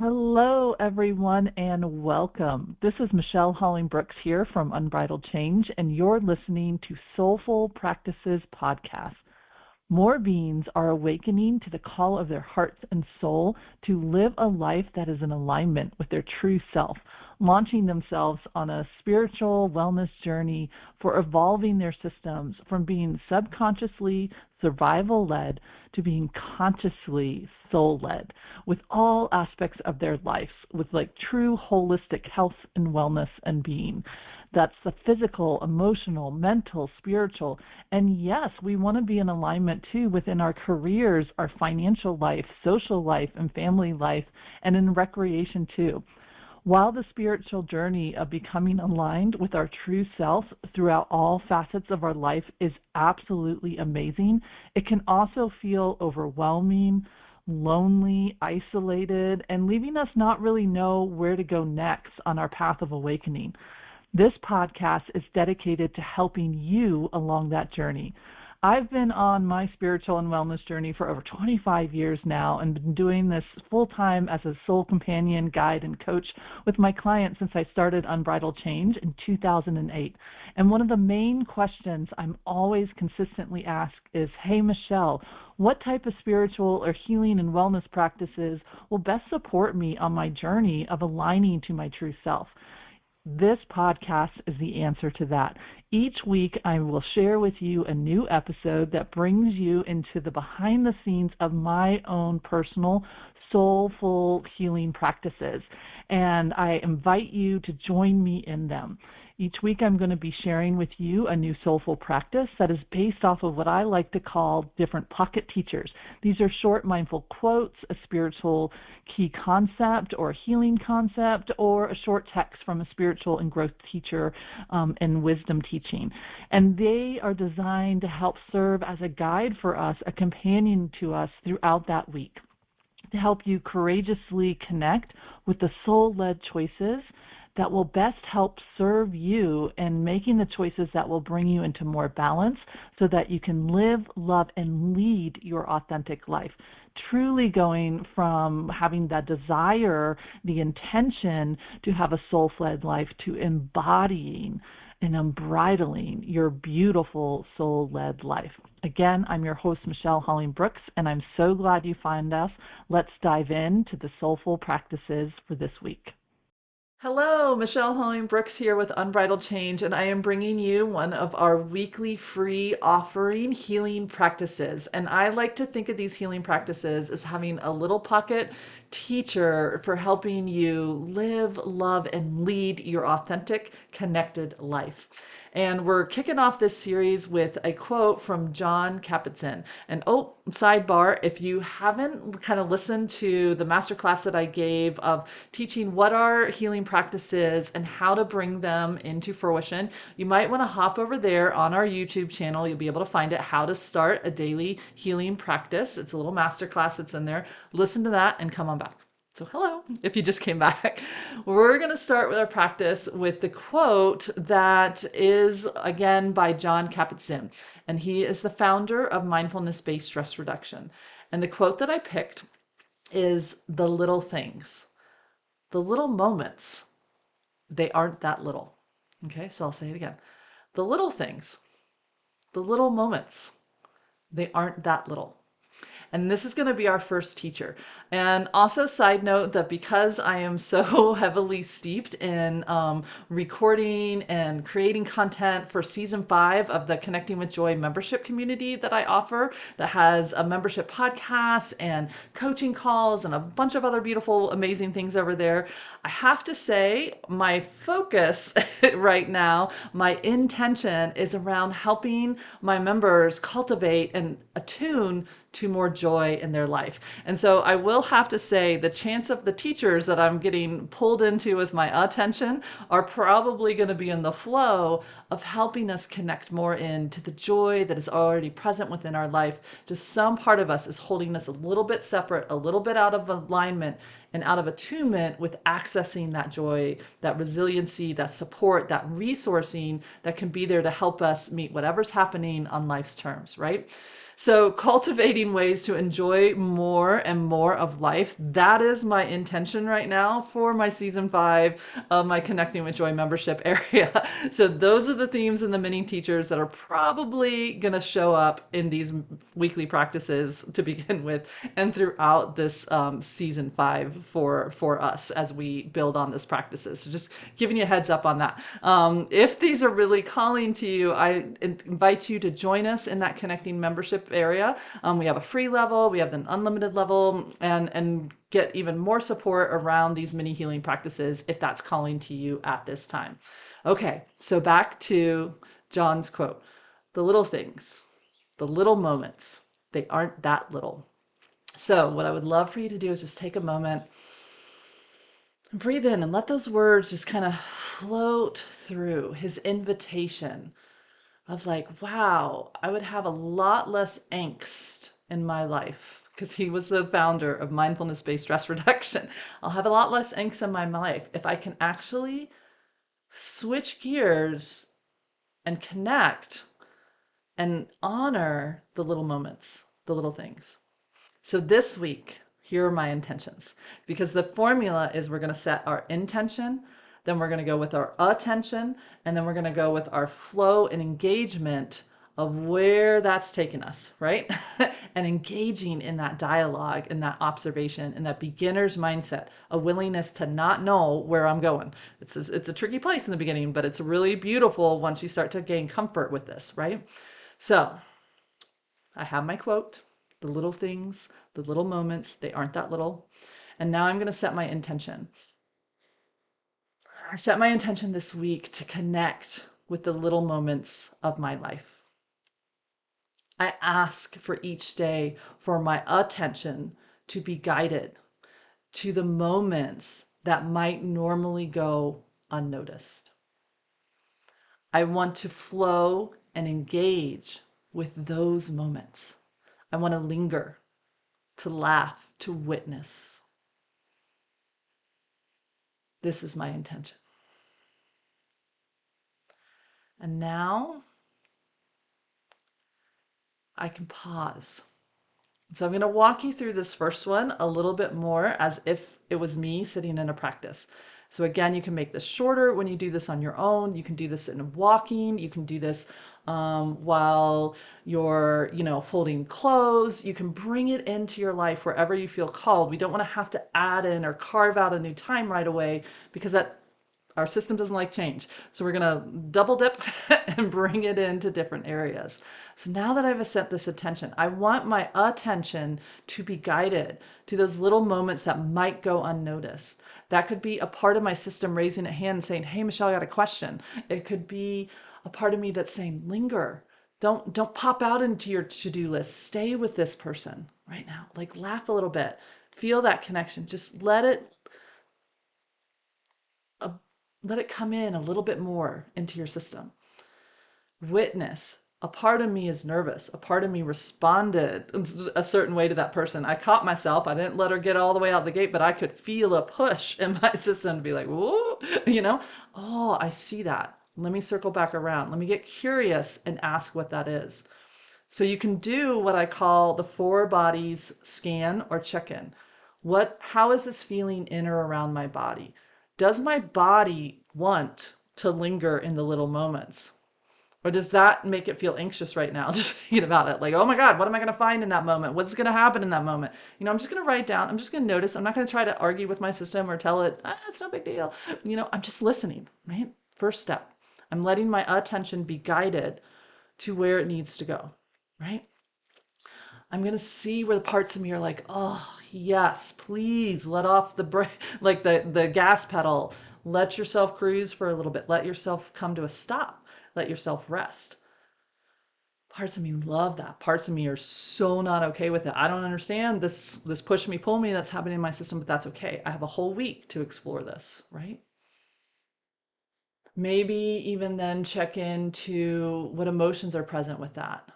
Hello, everyone, and welcome. This is Michelle Holling-Brooks here from Unbridled Change, and you're listening to Soulful Practices Podcast. More beings are awakening to the call of their hearts and soul to live a life that is in alignment with their true self, launching themselves on a spiritual wellness journey for evolving their systems from being subconsciously survival-led to being consciously soul-led with all aspects of their life, with true holistic health and wellness and being. That's the physical, emotional, mental, spiritual. And yes, we want to be in alignment too within our careers, our financial life, social life, and family life, and in recreation too. While the spiritual journey of becoming aligned with our true self throughout all facets of our life is absolutely amazing, it can also feel overwhelming, lonely, isolated, and leaving us not really know where to go next on our path of awakening. This podcast is dedicated to helping you along that journey. I've been on my spiritual and wellness journey for over 25 years now and been doing this full-time as a soul companion, guide, and coach with my clients since I started Unbridled Change in 2008. And one of the main questions I'm always consistently asked is, hey, Michelle, what type of spiritual or healing and wellness practices will best support me on my journey of aligning to my true self? This podcast is the answer to that. Each week, I will share with you a new episode that brings you into the behind the scenes of my own personal soulful healing practices, and I invite you to join me in them. Each week, I'm going to be sharing with you a new soulful practice that is based off of what I like to call different pocket teachers. These are short mindful quotes, a spiritual key concept or healing concept, or a short text from a spiritual and growth teacher and wisdom teaching. And they are designed to help serve as a guide for us, a companion to us throughout that week, to help you courageously connect with the soul-led choices that will best help serve you in making the choices that will bring you into more balance so that you can live, love, and lead your authentic life. Truly going from having that desire, the intention to have a soul-led life, to embodying and unbridling your beautiful soul-led life. Again, I'm your host, Michelle Holling-Brooks, and I'm so glad you found us. Let's dive into the soulful practices for this week. Hello, Michelle Holling-Brooks here with Unbridled Change, and I am bringing you one of our weekly free offering healing practices. And I like to think of these healing practices as having a little pocket teacher for helping you live, love, and lead your authentic, connected life. And we're kicking off this series with a quote from Jon Kabat-Zinn. And sidebar, if you haven't kind of listened to the masterclass that I gave of teaching what are healing practices and how to bring them into fruition, you might want to hop over there on our YouTube channel. You'll be able to find it, How to Start a Daily Healing Practice. It's a little masterclass that's in there. Listen to that and come on back. So hello, if you just came back. We're going to start with our practice with the quote that is, again, by Jon Kabat-Zinn. And he is the founder of Mindfulness-Based Stress Reduction. And the quote that I picked is, the little things, the little moments, they aren't that little. Okay, so I'll say it again. The little things, the little moments, they aren't that little. And this is going to be our first teacher. And also, side note that because I am so heavily steeped in recording and creating content for season 5 of the Connecting with Joy membership community that I offer, that has a membership podcast and coaching calls and a bunch of other beautiful, amazing things over there, I have to say my focus right now, my intention is around helping my members cultivate and attune to more joy in their life. And so I will have to say the chance of the teachers that I'm getting pulled into with my attention are probably going to be in the flow of helping us connect more into the joy that is already present within our life. Just some part of us is holding us a little bit separate, a little bit out of alignment and out of attunement with accessing that joy, that resiliency, that support, that resourcing that can be there to help us meet whatever's happening on life's terms, right? So cultivating ways to enjoy more and more of life, that is my intention right now for my season 5 of my Connecting with Joy membership area. So those are the themes and the mini teachers that are probably going to show up in these weekly practices to begin with and throughout this season 5 for us as we build on this practices. So just giving you a heads up on that. If these are really calling to you, I invite you to join us in that Connecting membership area. We have a free level, we have an unlimited level, and get even more support around these mini healing practices if that's calling to you at this time. Okay, so back to Jon's quote. The little things, the little moments, they aren't that little. So what I would love for you to do is just take a moment and breathe in and let those words just kind of float through his invitation of like, wow, I would have a lot less angst in my life because he was the founder of Mindfulness-Based Stress Reduction. I'll have a lot less angst in my life if I can actually switch gears and connect and honor the little moments, the little things. So this week, here are my intentions, because the formula is we're going to set our intention, then we're going to go with our attention, and then we're going to go with our flow and engagement of where that's taken us, right? And engaging in that dialogue, in that observation, in that beginner's mindset, a willingness to not know where I'm going. It's a tricky place in the beginning, but it's really beautiful once you start to gain comfort with this, right? So I have my quote, the little things, the little moments, they aren't that little. And now I'm going to set my intention. I set my intention this week to connect with the little moments of my life. I ask for each day for my attention to be guided to the moments that might normally go unnoticed. I want to flow and engage with those moments. I want to linger, to laugh, to witness. This is my intention. And now I can pause. So I'm going to walk you through this first one a little bit more as if it was me sitting in a practice. So again, you can make this shorter when you do this on your own. You can do this in walking. You can do this while you're, folding clothes. You can bring it into your life wherever you feel called. We don't want to have to add in or carve out a new time right away because our system doesn't like change. So we're going to double dip and bring it into different areas. So now that I've set this attention, I want my attention to be guided to those little moments that might go unnoticed. That could be a part of my system raising a hand and saying, hey, Michelle, I got a question. It could be a part of me that's saying, linger. Don't pop out into your to-do list. Stay with this person right now. Like laugh a little bit. Feel that connection. Just let it come in a little bit more into your system. Witness. A part of me is nervous. A part of me responded a certain way to that person. I caught myself. I didn't let her get all the way out the gate, but I could feel a push in my system to be like, whoa, oh, I see that. Let me circle back around. Let me get curious and ask what that is. So you can do what I call the 4 bodies scan or check-in. How is this feeling in or around my body? Does my body want to linger in the little moments? Or does that make it feel anxious right now? Just thinking about it. Like, oh my God, what am I going to find in that moment? What's going to happen in that moment? I'm just going to write down. I'm just going to notice. I'm not going to try to argue with my system or tell it, it's no big deal. I'm just listening, right? First step. I'm letting my attention be guided to where it needs to go, right? I'm going to see where the parts of me are like, oh, yes, please let off the brake, like the gas pedal. Let yourself cruise for a little bit. Let yourself come to a stop. Let yourself rest. Parts of me love that. Parts of me are so not okay with it. I don't understand this push me, pull me that's happening in my system, but that's okay. I have a whole week to explore this, right? Maybe even then check into what emotions are present with that.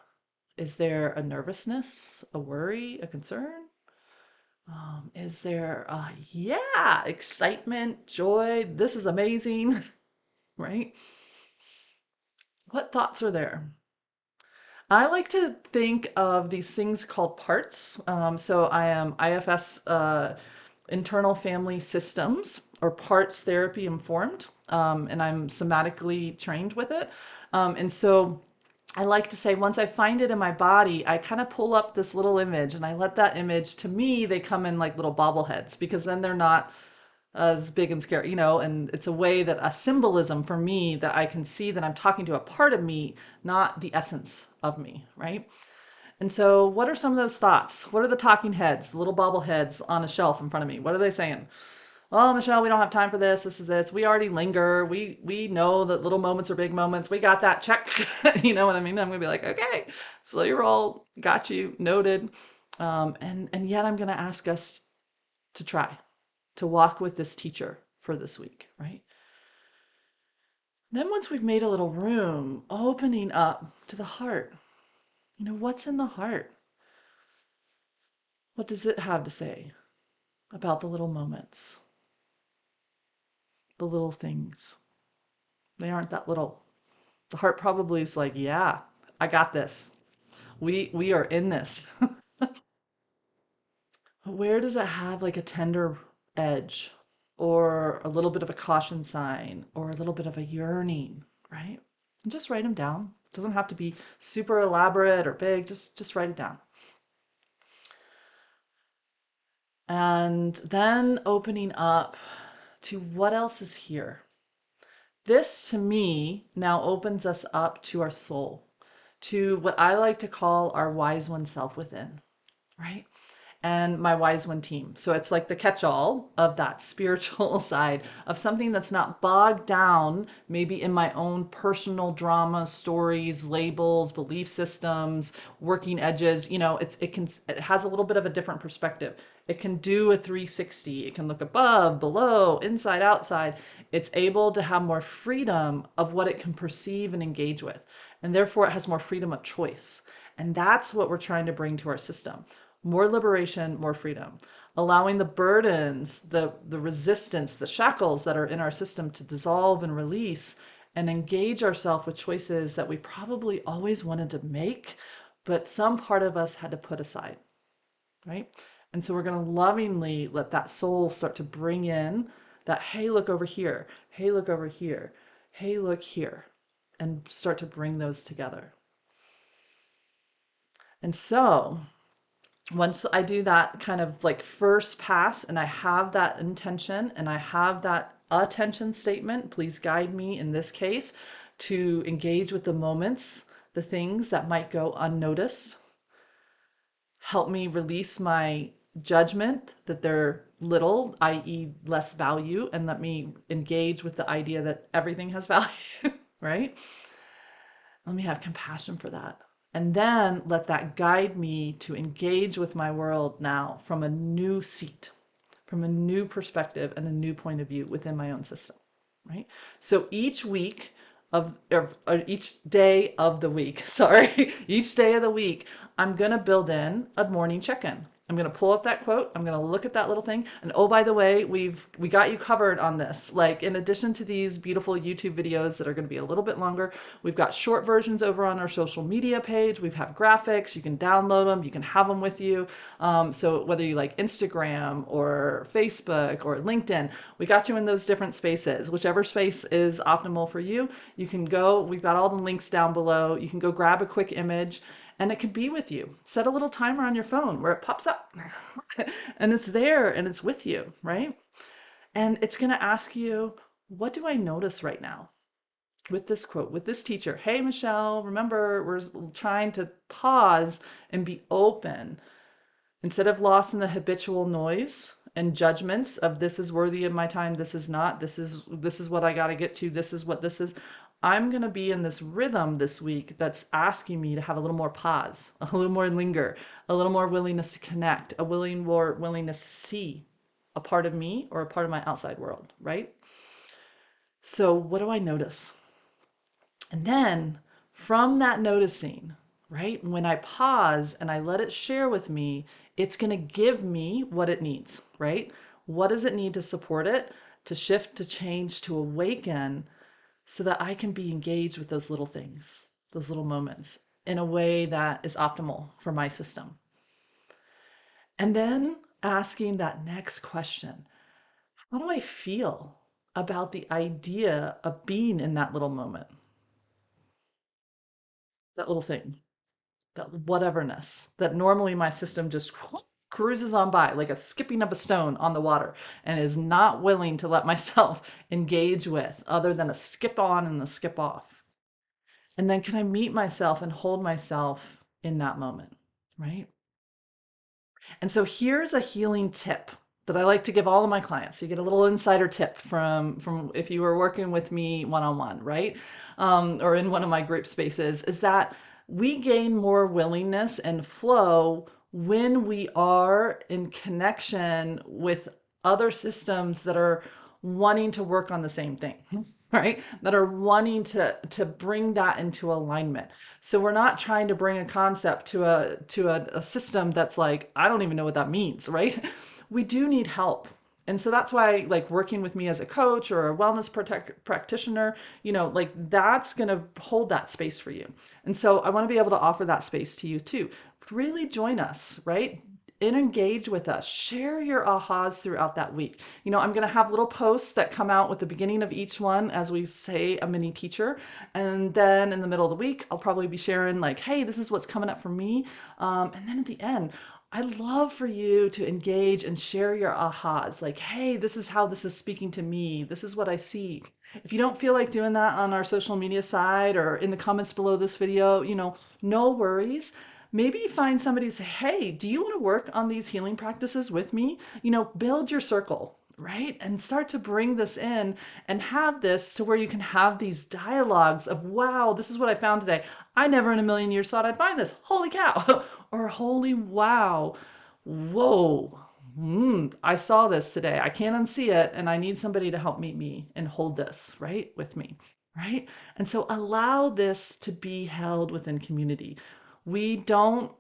Is there a nervousness, a worry, a concern? Is there, excitement, joy? This is amazing, right? What thoughts are there? I like to think of these things called parts. So I am IFS, internal family systems, or parts therapy informed, and I'm somatically trained with it. And so I like to say, once I find it in my body, I kind of pull up this little image and I let that image, to me, they come in like little bobbleheads, because then they're not as big and scary, and it's a way that a symbolism for me that I can see that I'm talking to a part of me, not the essence of me, right? And so, what are some of those thoughts? What are the talking heads, the little bobbleheads on a shelf in front of me? What are they saying? Oh, Michelle, we don't have time for this. This is this. We already linger. We know that little moments are big moments. We got that, check. You know what I mean? I'm gonna be like, okay, slow your roll. Got you, noted. And yet I'm gonna ask us to try to walk with this teacher for this week, right? Then once we've made a little room, opening up to the heart. What's in the heart? What does it have to say about the little moments, the little things? They aren't that little. The heart probably is like, yeah, I got this. We are in this. Where does it have like a tender edge, or a little bit of a caution sign, or a little bit of a yearning, right? And just write them down. It doesn't have to be super elaborate or big. Just write it down. And then opening up to what else is here. This, to me, now opens us up to our soul, to what I like to call our wise one self within, right? And my wise one team. So it's like the catch-all of that spiritual side of something that's not bogged down maybe in my own personal drama, stories, labels, belief systems, working edges. It has a little bit of a different perspective. It can do a 360. It can look above, below, inside, outside. It's able to have more freedom of what it can perceive and engage with. And therefore it has more freedom of choice. And that's what we're trying to bring to our system. More liberation, more freedom, allowing the burdens, the resistance, the shackles that are in our system to dissolve and release, and engage ourselves with choices that we probably always wanted to make, but some part of us had to put aside, right? And so we're going to lovingly let that soul start to bring in that, hey, look over here. Hey, look over here. Hey, look here. And start to bring those together. And so once I do that kind of like first pass, and I have that intention and I have that attention statement, please guide me in this case to engage with the moments, the things that might go unnoticed. Help me release my judgment that they're little, i.e., less value, and let me engage with the idea that everything has value, right? Let me have compassion for that. And then let that guide me to engage with my world now from a new seat, from a new perspective and a new point of view within my own system, right? So each week or each day of the week, sorry, each day of the week, I'm going to build in a morning check-in. I'm going to pull up that quote. I'm going to look at that little thing. And oh, by the way, we got you covered on this. Like, in addition to these beautiful YouTube videos that are going to be a little bit longer, we've got short versions over on our social media page. We have graphics. You can download them. You can have them with you. So whether you like Instagram or Facebook or LinkedIn, we got you in those different spaces. Whichever space is optimal for you, you can go. We've got all the links down below. You can go grab a quick image, and it can be with you. Set a little timer on your phone where it pops up and it's there and it's with you, right? And it's going to ask you, what do I notice right now with this quote, with this teacher? Hey, Michelle, remember, we're trying to pause and be open instead of lost in the habitual noise and judgments of this is worthy of my time, this is not, this is what I got to get to, this is what this is. I'm going to be in this rhythm this week that's asking me to have a little more pause, a little more linger, a little more willingness to connect, more willingness to see a part of me or a part of my outside world, right? So what do I notice? And then from that noticing, right, when I pause and I let it share with me, it's going to give me what it needs, right? What does it need to support it, to shift, to change, to awaken, so that I can be engaged with those little things, those little moments. in a way that is optimal for my system. And then asking that next question, how do I feel about the idea of being in that little moment, that little thing, that whateverness that normally my system just cruises on by like a skipping of a stone on the water and is not willing to let myself engage with other than a skip on and a skip off. And then can I meet myself and hold myself in that moment, right? And so here's a healing tip that I like to give all of my clients. So you get a little insider tip from if you were working with me one-on-one, right? Or in one of my group spaces, is that we gain more willingness and flow when we are in connection with other systems that are wanting to work on the same thing, right? That are wanting to bring that into alignment. So we're not trying to bring a concept to a system that's like, I don't even know what that means, right? We do need help. And so that's why like working with me as a coach or a wellness practitioner, like that's going to hold that space for you. And so I want to be able to offer that space to you too. Really join us, right? And engage with us. Share your ahas throughout that week. I'm going to have little posts that come out with the beginning of each one as we say a mini teacher. And then in the middle of the week, I'll probably be sharing like, hey, this is what's coming up for me. And then at the end, I'd love for you to engage and share your ahas. Like, hey, this is how this is speaking to me. This is what I see. If you don't feel like doing that on our social media side or in the comments below this video, no worries. Maybe find somebody to say, hey, do you want to work on these healing practices with me? Build your circle, right? And start to bring this in and have this to where you can have these dialogues of, wow, this is what I found today. I never in a million years thought I'd find this. Holy cow. Or holy wow. Whoa. I saw this today. I can't unsee it. And I need somebody to help meet me and hold this, right, with me. Right. And so allow this to be held within community. We don't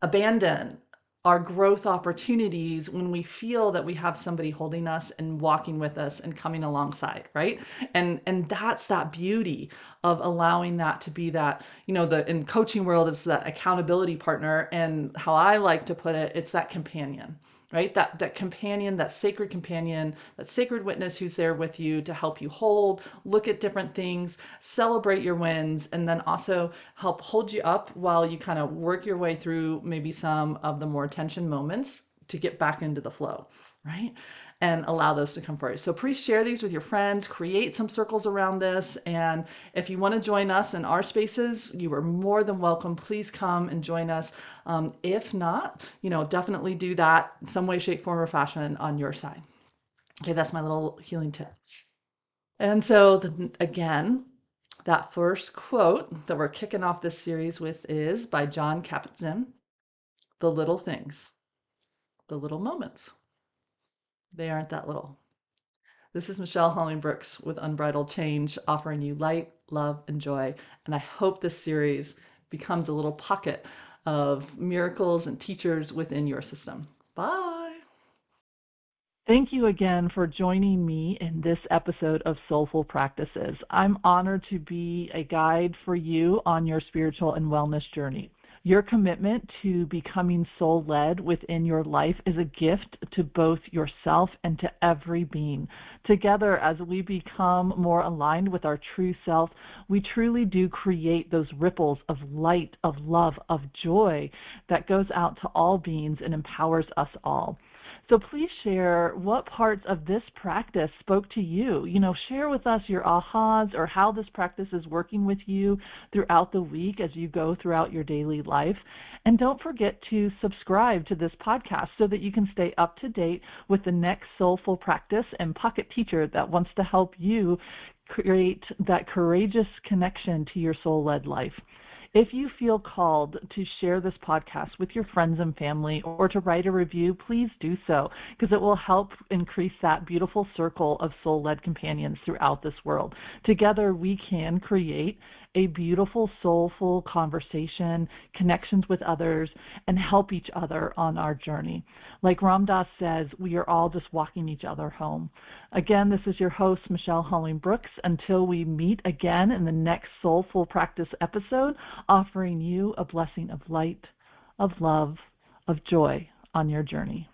abandon our growth opportunities when we feel that we have somebody holding us and walking with us and coming alongside, right? And that's that beauty of allowing that to be that, the in coaching world, it's that accountability partner. And how I like to put it, it's that companion, right? That companion, that sacred witness who's there with you to help you hold, look at different things, celebrate your wins, and then also help hold you up while you kind of work your way through maybe some of the more tension moments to get back into the flow, right? And allow those to come forward. So please share these with your friends, create some circles around this. And if you want to join us in our spaces, you are more than welcome. Please come and join us. If not, definitely do that in some way, shape, form, or fashion on your side. Okay, that's my little healing tip. And so again, that first quote that we're kicking off this series with is by Jon Kabat-Zinn. The little things, the little moments, they aren't that little. This is Michelle Holling-Brooks with Unbridled Change, offering you light, love, and joy. And I hope this series becomes a little pocket of miracles and teachers within your system. Bye. Thank you again for joining me in this episode of Soulful Practices. I'm honored to be a guide for you on your spiritual and wellness journey. Your commitment to becoming soul-led within your life is a gift to both yourself and to every being. Together, as we become more aligned with our true self, we truly do create those ripples of light, of love, of joy that goes out to all beings and empowers us all. So please share what parts of this practice spoke to you. Share with us your ahas or how this practice is working with you throughout the week as you go throughout your daily life. And don't forget to subscribe to this podcast so that you can stay up to date with the next soulful practice and pocket teacher that wants to help you create that courageous connection to your soul-led life. If you feel called to share this podcast with your friends and family or to write a review, please do so, because it will help increase that beautiful circle of soul-led companions throughout this world. Together, we can create a beautiful, soulful conversation, connections with others, and help each other on our journey. Like Ram Dass says, we are all just walking each other home. Again, this is your host, Michelle Holling-Brooks. Until we meet again in the next Soulful Practice episode, offering you a blessing of light, of love, of joy on your journey.